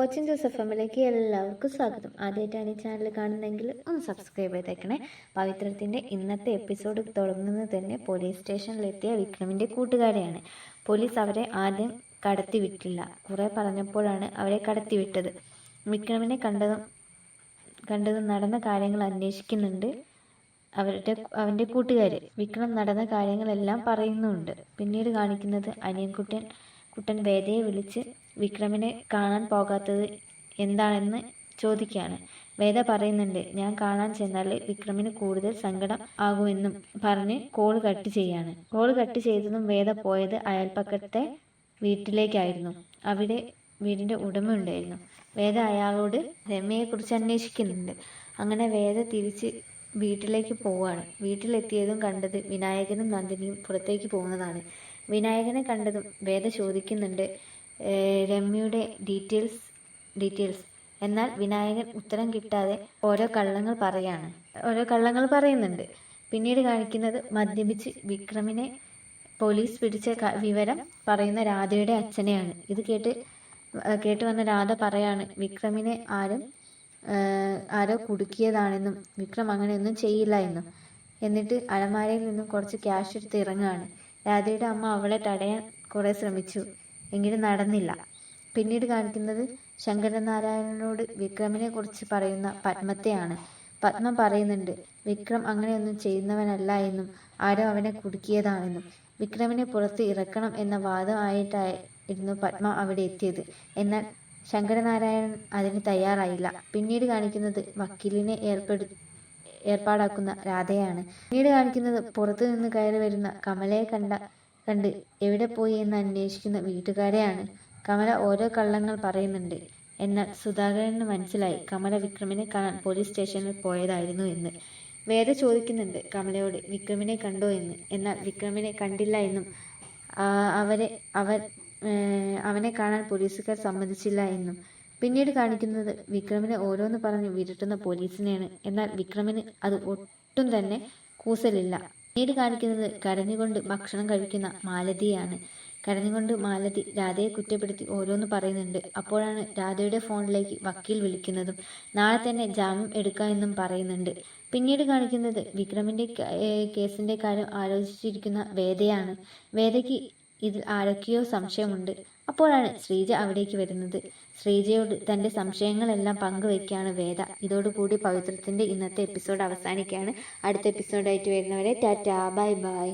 Watching Joseph ഫാമിലിയിലേക്ക് എല്ലാവർക്കും സ്വാഗതം. ആദ്യമായിട്ടാണ് ഈ ചാനൽ കാണുന്നതെങ്കിൽ ഒന്ന് സബ്സ്ക്രൈബ് ചെയ്തേക്കണേ. പവിത്രത്തിൻ്റെ ഇന്നത്തെ എപ്പിസോഡ് തുടങ്ങുന്നത് തന്നെ പോലീസ് സ്റ്റേഷനിലെത്തിയ വിക്രമിൻ്റെ കൂട്ടുകാരെയാണ്. പോലീസ് അവരെ ആദ്യം കടത്തി വിട്ടില്ല. കുറേ പറഞ്ഞപ്പോഴാണ് അവരെ കടത്തി വിട്ടത്. വിക്രമിനെ കണ്ടതും നടന്ന കാര്യങ്ങൾ അന്വേഷിക്കുന്നുണ്ട് അവൻ്റെ കൂട്ടുകാർ. വിക്രം നടന്ന കാര്യങ്ങളെല്ലാം പറയുന്നുണ്ട്. പിന്നീട് കാണിക്കുന്നത് കുട്ടൻ വേദയെ വിളിച്ച് വിക്രമിനെ കാണാൻ പോകാത്തത് എന്താണെന്ന് ചോദിക്കുകയാണ്. വേദ പറയുന്നുണ്ട്, ഞാൻ കാണാൻ ചെന്നാൽ വിക്രമിന് കൂടുതൽ സങ്കടം ആകുമെന്നും പറഞ്ഞ് കോൾ കട്ട് ചെയ്തതും വേദ പോയത് അയൽപ്പക്കത്തെ വീട്ടിലേക്കായിരുന്നു. അവിടെ വീടിൻ്റെ ഉടമ ഉണ്ടായിരുന്നു. വേദ അയാളോട് രമ്യയെക്കുറിച്ച് അന്വേഷിക്കുന്നുണ്ട്. അങ്ങനെ വേദ തിരിച്ച് വീട്ടിലേക്ക് പോവുകയാണ്. വീട്ടിലെത്തിയതും കണ്ടത് വിനായകനും നന്ദിനിയും പുറത്തേക്ക് പോകുന്നതാണ്. വിനായകനെ കണ്ടതും വേദ ചോദിക്കുന്നുണ്ട് രമ്യയുടെ ഡീറ്റെയിൽസ്. എന്നാൽ വിനായകൻ ഉത്തരം കിട്ടാതെ ഓരോ കള്ളങ്ങൾ പറയുന്നുണ്ട്. പിന്നീട് കാണിക്കുന്നത് മദ്യപിച്ച് വിക്രമിനെ പോലീസ് പിടിച്ച വിവരം പറയുന്ന രാധയുടെ അച്ഛനെയാണ്. ഇത് കേട്ട് വന്ന രാധ പറയാണ് വിക്രമിനെ ആരോ കുടുക്കിയതാണെന്നും വിക്രം അങ്ങനെയൊന്നും ചെയ്യില്ല എന്നും. എന്നിട്ട് അലമാരയിൽ നിന്നും കുറച്ച് ക്യാഷ് എടുത്ത് ഇറങ്ങുകയാണ്. രാധയുടെ അമ്മ അവളെ തടയാൻ കുറെ ശ്രമിച്ചു, എങ്കിലും നടന്നില്ല. പിന്നീട് കാണിക്കുന്നത് ശങ്കരനാരായണനോട് വിക്രമിനെ കുറിച്ച് പറയുന്ന പത്മത്തെയാണ്. പത്മം പറയുന്നുണ്ട് വിക്രം അങ്ങനെയൊന്നും ചെയ്യുന്നവനല്ല എന്നും ആരോ അവനെ കുടുക്കിയതാണെന്നും. വിക്രമിനെ പുറത്ത് ഇറക്കണം എന്ന വാദമായിട്ടായിരുന്നു പത്മ അവിടെ എത്തിയത്. എന്നാൽ ശങ്കരനാരായണൻ അതിന് തയ്യാറായില്ല. പിന്നീട് കാണിക്കുന്നത് വക്കീലിനെ ഏർപ്പാടാക്കുന്ന രാധയാണ്. പിന്നീട് കാണിക്കുന്നത് പുറത്തു നിന്ന് കയറി വരുന്ന കമലയെ കണ്ട് എവിടെ പോയി എന്ന് അന്വേഷിക്കുന്ന വീട്ടുകാരെയാണ്. കമല ഓരോ കള്ളങ്ങൾ പറയുന്നുണ്ട്. എന്നാൽ സുധാകരന് മനസ്സിലായി കമല വിക്രമിനെ കാണാൻ പോലീസ് സ്റ്റേഷനിൽ പോയതായിരുന്നു എന്ന്. വേദ ചോദിക്കുന്നുണ്ട് കമലയോട് വിക്രമിനെ കണ്ടോ എന്ന്. എന്നാൽ വിക്രമിനെ കണ്ടില്ല എന്നും അവനെ കാണാൻ പോലീസുകാർ സമ്മതിച്ചില്ല എന്നും. പിന്നീട് കാണിക്കുന്നത് വിക്രമിനെ ഓരോന്ന് പറഞ്ഞ് വിരട്ടുന്ന പോലീസിനെയാണ്. എന്നാൽ വിക്രമിന് അത് ഒട്ടും തന്നെ കൂസലില്ല. പിന്നീട് കാണിക്കുന്നത് കരഞ്ഞുകൊണ്ട് ഭക്ഷണം കഴിക്കുന്ന മാലതിയാണ്. കരഞ്ഞുകൊണ്ട് മാലതി രാധയെ കുറ്റപ്പെടുത്തി ഓരോന്ന് പറയുന്നുണ്ട്. അപ്പോഴാണ് രാധയുടെ ഫോണിലേക്ക് വക്കീൽ വിളിക്കുന്നതും നാളെ തന്നെ ജാമ്യം എടുക്കാമെന്നും പറയുന്നുണ്ട്. പിന്നീട് കാണിക്കുന്നത് വിക്രമിൻ്റെ കേസിൻ്റെ കാര്യം ആലോചിച്ചിരിക്കുന്ന വേദയാണ്. വേദയ്ക്ക് ഇതിൽ ആരൊക്കെയോ സംശയമുണ്ട്. അപ്പോഴാണ് ശ്രീജ അവിടേക്ക് വരുന്നത്. ശ്രീജയോട് തൻ്റെ സംശയങ്ങളെല്ലാം പങ്കുവയ്ക്കുകയാണ് വേദ. ഇതോടുകൂടി പവിത്രത്തിൻ്റെ ഇന്നത്തെ എപ്പിസോഡ് അവസാനിക്കുകയാണ്. അടുത്ത എപ്പിസോഡായിട്ട് വരുന്നവരെ ടാറ്റാ, ബൈ ബൈ.